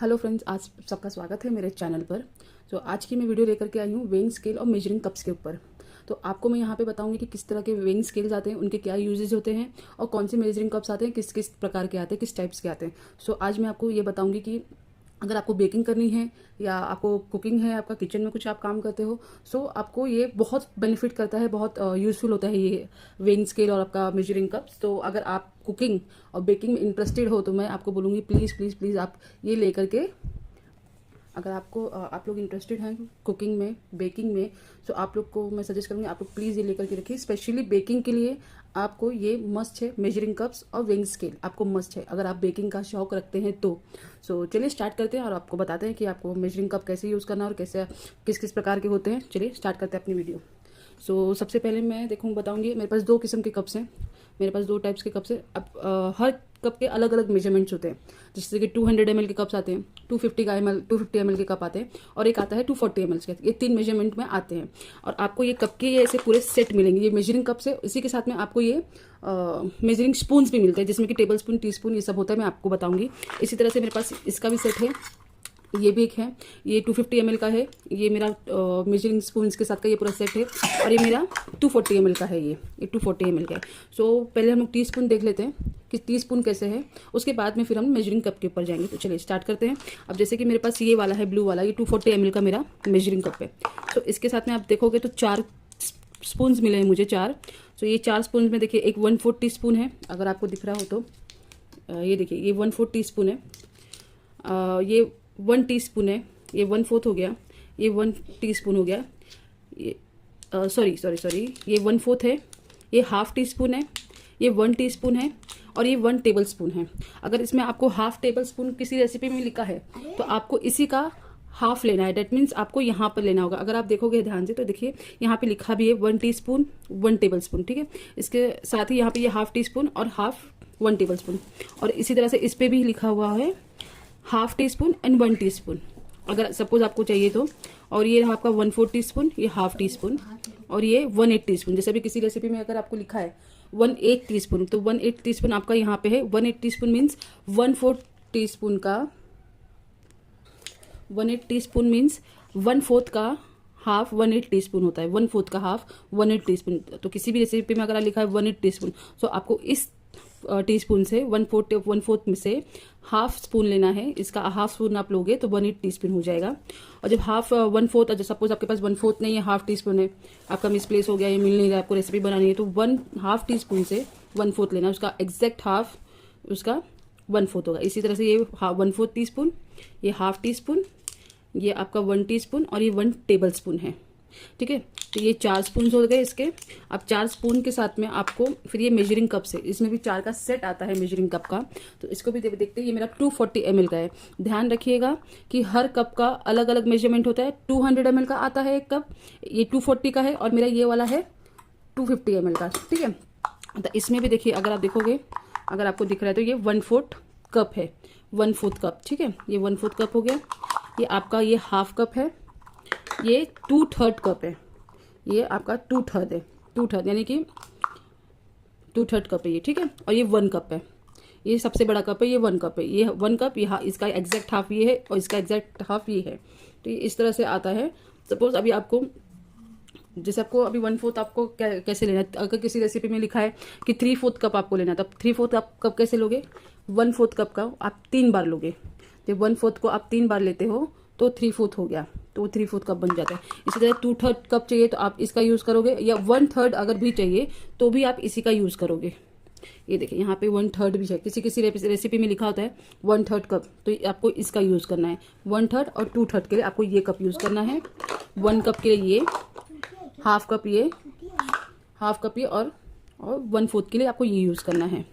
Hello friends, आज सबका स्वागत है मेरे चैनल पर। तो आज की मैं वीडियो लेकर के आई हूँ वेइंग स्केल और मेजरिंग कप्स के ऊपर। तो आपको मैं यहाँ पे बताऊंगी कि किस तरह के वेइंग स्केल्स आते हैं, उनके क्या यूजेज होते हैं और कौन से मेजरिंग कप्स आते हैं, किस किस प्रकार के आते हैं, किस टाइप्स के आते हैं। सो आज मैं आपको ये बताऊंगी कि अगर आपको बेकिंग करनी है या आपको कुकिंग है, आपका किचन में कुछ आप काम करते हो, सो आपको ये बहुत बेनिफिट करता है, बहुत यूज़फुल होता है ये वेइंग स्केल और आपका मेजरिंग कप्स। तो अगर आप कुकिंग और बेकिंग में इंटरेस्टेड हो तो मैं आपको बोलूँगी प्लीज़ प्लीज़ प्लीज़ आप ये लेकर के, अगर आप लोग इंटरेस्टेड हैं कुकिंग में, बेकिंग में, तो आप लोग को मैं सजेस्ट करूँगी आप लोग प्लीज़ ये लेकर के रखिए। स्पेशली बेकिंग के लिए आपको ये मस्ट है, मेजरिंग कप्स और वेइंग स्केल आपको मस्ट है अगर आप बेकिंग का शौक रखते हैं तो। सो चलिए स्टार्ट करते हैं और आपको बताते हैं कि आपको मेजरिंग कप कैसे यूज़ करना और कैसे किस किस प्रकार के होते हैं। चलिए स्टार्ट करते हैं अपनी वीडियो। सो सबसे पहले मैं बताऊंगी, मेरे पास दो किस्म के कप्स हैं, मेरे पास दो टाइप्स के कप्स हैं। अब हर कप के अलग अलग मेजरमेंट्स होते हैं, जैसे कि 200 ml के कप्स आते हैं, 250 ml के कप आते हैं और एक आता है 240 ml के। ये 3 मेजरमेंट में आते हैं और आपको ये कप के ये ऐसे पूरे सेट मिलेंगे। ये मेजरिंग कप से इसी के साथ में आपको ये मेजरिंग स्पून्स भी मिलते हैं, जिसमें कि टेबल स्पून, टी स्पून, ये सब होता है, मैं आपको बताऊंगी। इसी तरह से मेरे पास इसका भी सेट है, ये भी एक है, ये 250 ml का है, ये मेरा मेजरिंग स्पून्स के साथ का ये पूरा सेट है। और ये मेरा 240 ml का है, ये 240 ml का है। सो पहले हम लोग टी स्पून देख लेते हैं कि टी स्पून कैसे है, उसके बाद में फिर हम मेजरिंग कप के ऊपर जाएंगे। तो चलिए स्टार्ट करते हैं। अब जैसे कि मेरे पास ये वाला है, ब्लू वाला, ये 240 ml का मेरा मेजरिंग कप है। तो इसके साथ में आप देखोगे तो 4 स्पून्स मिले हैं मुझे, 4। तो ये 4 स्पून में देखिए एक 1/4 टी स्पून है, अगर आपको दिख रहा हो तो ये देखिए ये 1/4 टी स्पून है। ये 1 टीस्पून है, ये 1/4 हो गया, ये 1 टीस्पून हो गया, ये सॉरी ये 1/4 है, ये हाफ टी स्पून है, ये 1 टीस्पून है और ये 1 टेबल स्पून है। अगर इसमें आपको हाफ टेबल स्पून किसी रेसिपी में लिखा है तो आपको इसी का हाफ लेना है। डेट मीन्स आपको यहाँ पर लेना होगा। अगर आप देखोगे ध्यान से तो देखिए यहाँ पे लिखा भी है 1 टीस्पून 1 टेबल स्पून, ठीक है। इसके साथ ही यहाँ पे ये हाफ टी स्पून और हाफ 1 टेबल स्पून, और इसी तरह से इस पे भी लिखा हुआ है half tea spoon and 1 teaspoon, अगर सपोज आपको चाहिए तो। और ये आपका 1/4 टीस्पून, ये हाफ टी स्पून और ये 1/8 टीस्पून। जैसे भी किसी रेसिपी में अगर आपको लिखा है 1/8 टीस्पून, तो 1/8 टीस्पून आपका यहाँ पे है। 1/8 टीस्पून मीन्स 1/4 टीस्पून का, 1/8 टीस्पून मीन्स 1/4 का हाफ 1/8 टीस्पून होता है। 1/4 का हाफ 1/8 टीस्पून। तो किसी भी रेसिपी में अगर लिखा है 1/8 टीस्पून, तो आपको इस टीस्पून से 1/4 में से हाफ स्पून लेना है। इसका हाफ स्पून आप लोगे तो 1/8 टीस्पून हो जाएगा। और जब हाफ 1/4, सपोज आपके पास 1/4 नहीं है, हाफ टीस्पून है, आपका मिसप्लेस हो गया, ये मिल नहीं रहा है, आपको रेसिपी बनानी है, तो 1/2 टीस्पून से 1/4 लेना, उसका एग्जैक्ट हाफ उसका 1/4 होगा। इसी तरह से ये 1/4 टीस्पून, ये हाफ टी स्पून, ये आपका 1 टीस्पून और ये 1 टेबल स्पून है, ठीक है। तो ये 4 स्पून हो गए इसके। अब 4 स्पून के साथ में आपको फिर ये मेजरिंग कप से, इसमें भी 4 का सेट आता है मेजरिंग कप का। तो इसको भी देखते हैं। ये मेरा 240 ml का है। ध्यान रखिएगा कि हर कप का अलग अलग मेजरमेंट होता है। 200 ml का आता है एक कप, ये 240 का है, और मेरा ये वाला है 250 ml का, ठीक है। तो इसमें भी देखिए, अगर आप देखोगे, अगर आपको दिख रहा है तो ये 1/4 कप है, 1/4 कप, ठीक है। ये 1/4 कप हो गया। ये आपका ये हाफ कप है, ये 2/3 कप है, ये आपका 2/3 है, 2/3 यानी कि 2/3 कप है ये, ठीक है। और ये 1 कप है, ये सबसे बड़ा कप है, ये 1 कप है, ये 1 कप, ये इसका एग्जैक्ट हाफ ये है और इसका एग्जैक्ट हाफ ये है। तो ये इस तरह से आता है। सपोज अभी आपको, जैसे आपको अभी 1/4 आपको कैसे लेना है, अगर किसी रेसिपी में लिखा है कि 3/4 कप आपको लेना है, तब 3/4 आप कप कैसे लोगे, 1/4 कप का आप 3 बार लोगे। जब 1/4 को आप 3 बार लेते हो तो 3/4 हो गया, तो 3/4 कप बन जाता है। इसी तरह 2/3 कप चाहिए तो आप इसका यूज़ करोगे, या 1/3 अगर भी चाहिए तो भी आप इसी का यूज़ करोगे। ये देखिए यहाँ पे 1/3 भी है, किसी किसी रेसिपी में लिखा होता है 1/3 कप, तो आपको इसका यूज़ करना है। 1/3 और 2/3 के लिए आपको ये कप यूज़ करना है, 1 कप के लिए ये, हाफ कप ये, और 1/4 के लिए आपको ये यूज़ करना है।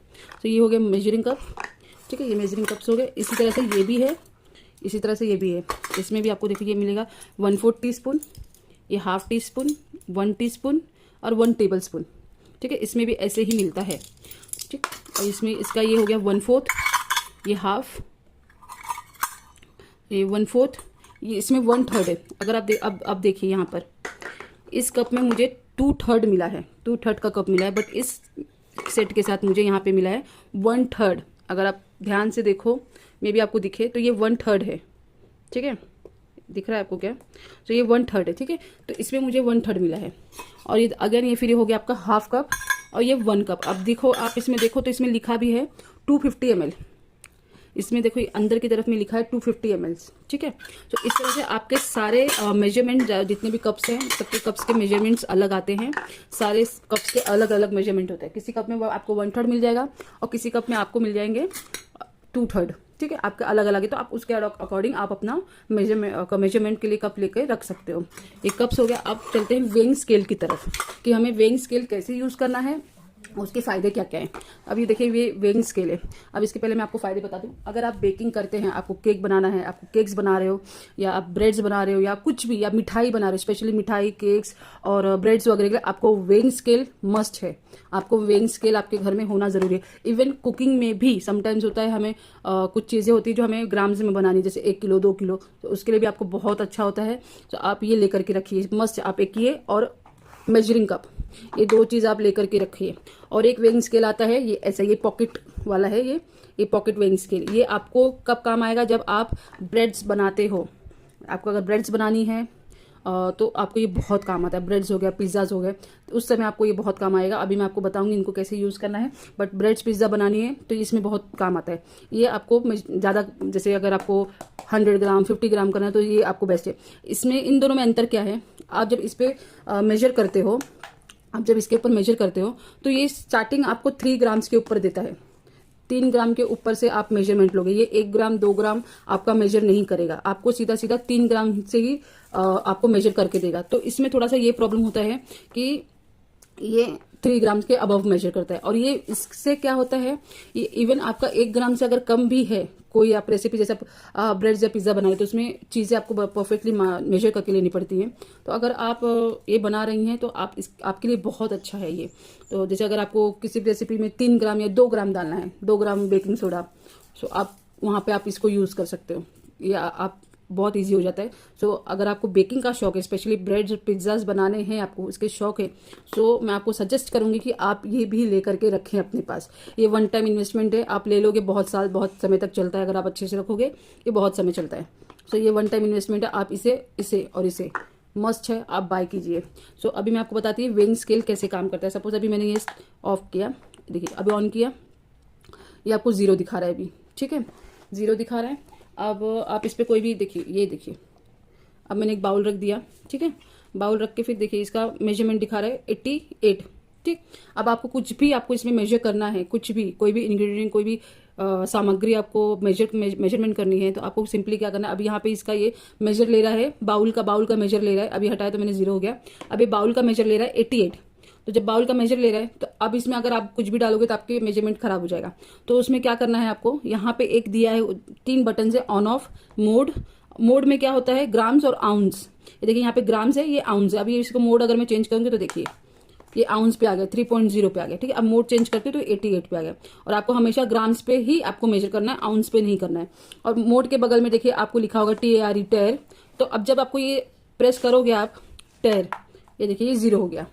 तो ये हो गया मेजरिंग कप, ठीक है। ये मेजरिंग कप्स हो गए। इसी तरह से ये भी है, इसी तरह से ये भी है। इसमें भी आपको देखिए ये मिलेगा 1/4 टीस्पून, ये हाफ टी स्पून, 1 टीस्पून और 1 टेबल स्पून, ठीक है। इसमें भी ऐसे ही मिलता है, ठीक। और इसमें इसका ये हो गया 1/4, ये हाफ, ये 1/4, ये इसमें 1/3 है। अगर आप अब देखिए यहाँ पर इस कप में मुझे 2/3 मिला है, 2/3 का कप मिला है, बट इस सेट के साथ मुझे यहाँ पे मिला है 1/3। अगर आप ध्यान से देखो मे भी आपको दिखे तो ये 1/3 है, ठीक है, दिख रहा है आपको क्या? तो ये 1/3 है, ठीक है। तो इसमें मुझे 1/3 मिला है। और ये अगेन ये फिर हो गया आपका हाफ कप और ये 1 कप। अब देखो, आप इसमें देखो तो इसमें लिखा भी है 250 ml। इसमें देखो अंदर की तरफ में लिखा है 250 ml, ठीक है। तो इस तरह से आपके सारे मेजरमेंट जितने भी कप्स हैं, सबके कप्स के मेजरमेंट्स अलग आते हैं। सारे कप्स के अलग अलग मेजरमेंट होते हैं। किसी कप में आपको 1/3 मिल जाएगा और किसी कप में आपको मिल जाएंगे 2/3, ठीक है। आपके अलग अलग है, तो आप उसके अकॉर्डिंग आप अपना मेजरमेंट के लिए कप लेकर रख सकते हो। ये कप्स हो गया। अब चलते हैं वेइंग स्केल की तरफ कि हमें वेइंग स्केल कैसे यूज करना है, उसके फायदे क्या क्या हैं। अब ये देखिए, ये वेइंग स्केल है। अब इसके पहले मैं आपको फायदे बता दूं। अगर आप बेकिंग करते हैं, आपको केक बनाना है, आपको केक्स बना रहे हो या आप ब्रेड्स बना रहे हो या कुछ भी, या मिठाई बना रहे हो, स्पेशली मिठाई, केक्स और ब्रेड्स वगैरह के लिए आपको वेइंग स्केल मस्ट है। आपको वेइंग स्केल आपके घर में होना जरूरी है। इवन कुकिंग में भी समटाइम्स होता है, हमें कुछ चीज़ें होती है जो हमें ग्राम्स में बनानी, जैसे 1 किलो 2 किलो, तो उसके लिए भी आपको बहुत अच्छा होता है। तो आप ये लेकर के रखिए मस्ट। आप एक ये और मेजरिंग कप, ये 2 चीज आप लेकर के रखिए। और एक वेइंग स्केल आता है, ये ऐसा, ये पॉकेट वाला है, ये पॉकेट वेइंग स्केल। ये आपको कब काम आएगा? जब आप ब्रेड्स बनाते हो। आपको अगर ब्रेड्स बनानी है तो आपको ये बहुत काम आता है। ब्रेड्स हो गया, पिज्ज़ाज हो गए, तो उस समय आपको ये बहुत काम आएगा। अभी मैं आपको बताऊंगी इनको कैसे यूज़ करना है, बट ब्रेड्स पिज्ज़ा बनानी है तो इसमें बहुत काम आता है। ये आपको ज़्यादा, जैसे अगर आपको 100 ग्राम 50 ग्राम करना है तो ये आपको बेस्ट है। इसमें इन दोनों में अंतर क्या है? आप जब इस पर मेजर करते हो, आप जब इसके ऊपर मेजर करते हो तो ये स्टार्टिंग आपको 3 ग्राम्स के ऊपर देता है। 3 ग्राम के ऊपर से आप मेजरमेंट लोगे। ये 1 ग्राम 2 ग्राम आपका मेजर नहीं करेगा, आपको सीधा सीधा 3 ग्राम से ही आपको मेजर करके देगा। तो इसमें थोड़ा सा ये प्रॉब्लम होता है कि ये 3 ग्राम के अबव मेजर करता है। और ये इससे क्या होता है, ये इवन आपका 1 ग्राम से अगर कम भी है, कोई आप रेसिपी जैसे ब्रेड या पिज्जा बनाए तो उसमें चीजें आपको परफेक्टली मेजर करके लेनी पड़ती हैं। तो अगर आप ये बना रही हैं तो आपके लिए बहुत अच्छा है ये। तो जैसे अगर आपको किसी भी रेसिपी में 3 ग्राम या 2 ग्राम डालना है, 2 ग्राम बेकिंग सोडा, तो आप वहां पे आप इसको यूज कर सकते हो। या आप बहुत इजी हो जाता है। सो अगर आपको बेकिंग का शौक है, स्पेशली ब्रेड्स और पिज्जाज बनाने हैं, आपको इसके शौक है, सो मैं आपको सजेस्ट करूंगी कि आप ये भी लेकर के रखें अपने पास। ये 1 टाइम इन्वेस्टमेंट है, आप ले लोगे, बहुत साल बहुत समय तक चलता है। अगर आप अच्छे से रखोगे ये बहुत समय चलता है। सो ये 1 टाइम इन्वेस्टमेंट है। आप इसे और इसे मस्ट है, आप बाय कीजिए। सो अभी मैं आपको बताती हूँ वेइंग स्केल कैसे काम करता है। सपोज अभी मैंने ये ऑफ किया, देखिए अभी ऑन किया, ये आपको 0 दिखा रहा है अभी, ठीक है, 0 दिखा रहा है। अब आप इस पर कोई भी देखिए, ये देखिए, अब मैंने एक बाउल रख दिया, ठीक है। बाउल रख के फिर देखिए इसका मेजरमेंट दिखा रहा है 88, ठीक। अब आपको कुछ भी आपको इसमें मेजर करना है, कुछ भी, कोई भी इंग्रेडिएंट, कोई भी सामग्री आपको मेजरमेंट करनी है, तो आपको सिंपली क्या करना है, अब यहाँ पे इसका ये मेजर ले रहा है, बाउल का मेजर ले रहा है। अभी हटाया तो मैंने 0 हो गया। अभी बाउल का मेजर ले रहा है 88। तो जब बाउल का मेजर ले रहा है तो अब इसमें अगर आप कुछ भी डालोगे तो आपके मेजरमेंट खराब हो जाएगा। तो उसमें क्या करना है आपको, यहाँ पे एक दिया है, 3 बटन है, ऑन ऑफ, मोड में क्या होता है, ग्राम्स और आउंस। ये देखिए यहाँ पे ग्राम्स है, ये आउंस है। अभी इसको मोड अगर मैं चेंज करूंगी तो देखिए ये आउंस पे आ गया, 3.0 पे आ गया, ठीक है। अब मोड चेंज करते तो 88 पे आ गया। और आपको हमेशा ग्राम्स पे ही आपको मेजर करना है, आउंस पे नहीं करना है। और मोड के बगल में देखिए आपको लिखा होगा TARE, टेर। तो अब जब आपको ये प्रेस करोगे आप टेर, ये देखिए ये 0 हो गया,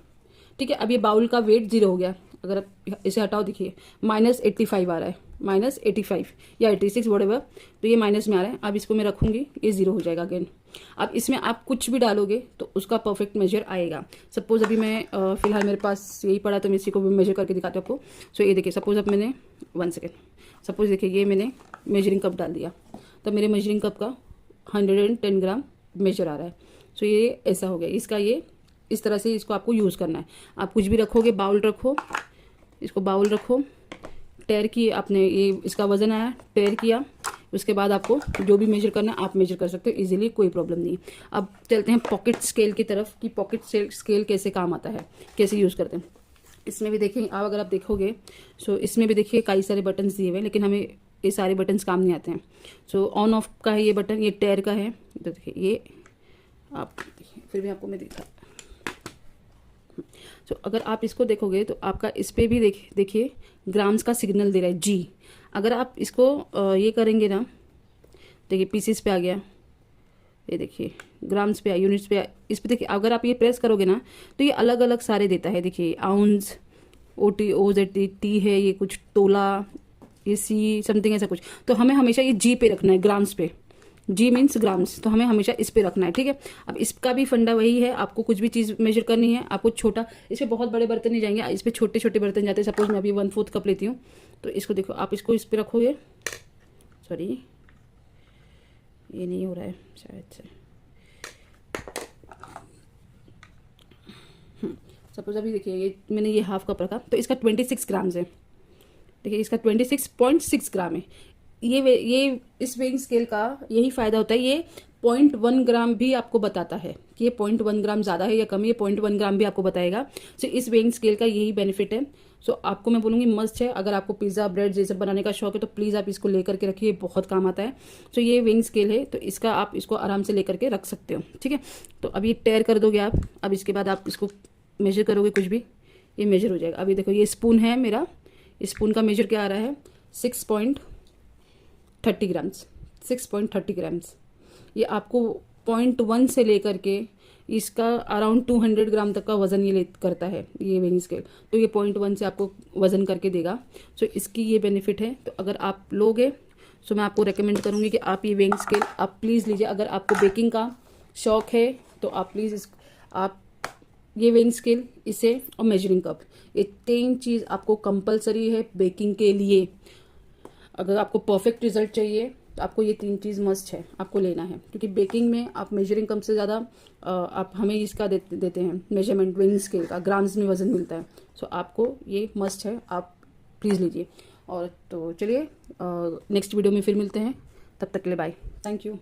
ठीक है। अब ये बाउल का वेट 0 हो गया। अगर आप इसे हटाओ देखिए -85 आ रहा है, -85 या 86 वोडेवर, तो ये माइनस में आ रहा है। अब इसको मैं रखूंगी, ये 0 हो जाएगा अगेन। अब इसमें आप कुछ भी डालोगे तो उसका परफेक्ट मेजर आएगा। सपोज अभी मैं फिलहाल मेरे पास यही पड़ा तो मैं इसी को भी मेजर करके दिखाती हूँ आपको। सो ये देखिए, सपोज अब मैंने 1 सेकेंड, सपोज देखिए ये मैंने मेजरिंग कप डाल दिया, तो मेरे मेजरिंग कप का 110 ग्राम मेजर आ रहा है। सो ये ऐसा हो गया। इसका ये इस तरह से इसको आपको यूज़ करना है। आप कुछ भी रखोगे, बाउल रखो, इसको बाउल रखो, टेयर की आपने ये इसका वजन आया, टेयर किया, उसके बाद आपको जो भी मेजर करना है आप मेजर कर सकते हो इजीली, कोई प्रॉब्लम नहीं। अब चलते हैं पॉकेट स्केल की तरफ कि पॉकेट स्केल कैसे काम आता है, कैसे यूज़ करते हैं। इसमें भी देखिए, अब अगर आप देखोगे सो इसमें भी देखिए कई सारे बटन्स दिए हुए हैं, लेकिन हमें ये सारे बटन्स काम नहीं आते हैं। सो ऑन ऑफ का है ये बटन, ये टेयर का है, तो देखिए ये आप देखिए, फिर भी आपको मैं दिखा। तो अगर आप इसको देखोगे तो आपका इस पे भी देखिए ग्राम्स का सिग्नल दे रहा है जी। अगर आप इसको ये करेंगे ना, देखिए पीसीस पे आ गया, ये देखिए ग्राम्स पे, यूनिट्स पे, इस पे देखिए अगर आप ये प्रेस करोगे ना तो ये अलग अलग सारे देता है। देखिए आउंस, OT, OZT है, ये कुछ तोला, ये सी समथिंग ऐसा कुछ, तो हमें हमेशा ये जी पे रखना है, ग्राम्स पे। जी मीन्स ग्राम्स, तो हमें हमेशा इस पे रखना है, ठीक है। अब इसका भी फंडा वही है, आपको कुछ भी चीज़ मेजर करनी है, आपको छोटा, इस पे बहुत बड़े बर्तन नहीं जाएंगे, इस पे छोटे छोटे बर्तन जाते हैं। सपोज मैं अभी 1/4 कप लेती हूँ, तो इसको देखो, आप इसको इस पे रखोगे, सॉरी ये नहीं हो रहा है शायद से, सपोज अभी देखिए ये मैंने ये हाफ कप रखा, तो इसका 26 ग्राम्स है, देखिए इसका 26.6 ग्राम है। ये इस वेइंग स्केल का यही फायदा होता है, ये 0.1 ग्राम भी आपको बताता है कि ये 0.1 ग्राम ज़्यादा है या कम है, ये 0.1 ग्राम भी आपको बताएगा। सो इस वेइंग स्केल का यही बेनिफिट है। सो आपको मैं बोलूँगी मस्ट है, अगर आपको पिज़्ज़ा ब्रेड ये सब बनाने का शौक है तो प्लीज़ आप इसको लेकर के रखिए, बहुत काम आता है। सो ये वेइंग स्केल है, तो इसका आप इसको आराम से लेकर के रख सकते हो, ठीक है। तो अब ये टेयर कर दोगे आप, अब इसके बाद आप इसको मेजर करोगे, कुछ भी ये मेजर हो जाएगा। अभी देखो ये स्पून है मेरा, स्पून का मेजर क्या आ रहा है, 6.30 ग्राम्स, 6.30 ग्राम्स। ये आपको 0.1 से लेकर के इसका अराउंड 200 ग्राम तक का वजन ये करता है ये वेइंग स्केल, तो ये 0.1 से आपको वजन करके देगा। सो इसकी ये बेनिफिट है। तो अगर आप लोगे सो मैं आपको रेकमेंड करूँगी कि आप ये वेइंग स्केल आप प्लीज़ लीजिए। अगर आपको बेकिंग का शौक है तो आप प्लीज़ आप ये वेइंग स्केल, इसे और मेजरिंग कप, ये 3 चीज़ आपको कंपलसरी है बेकिंग के लिए। अगर आपको परफेक्ट रिजल्ट चाहिए तो आपको ये 3 चीज़ मस्ट है, आपको लेना है, क्योंकि बेकिंग में आप मेजरिंग कप से ज़्यादा आप हमें इसका देते हैं मेजरमेंट, वेइंग स्केल का ग्राम्स में वजन मिलता है। सो आपको ये मस्ट है, आप प्लीज़ लीजिए। और तो चलिए नेक्स्ट वीडियो में फिर मिलते हैं, तब तक के लिए बाय, थैंक यू।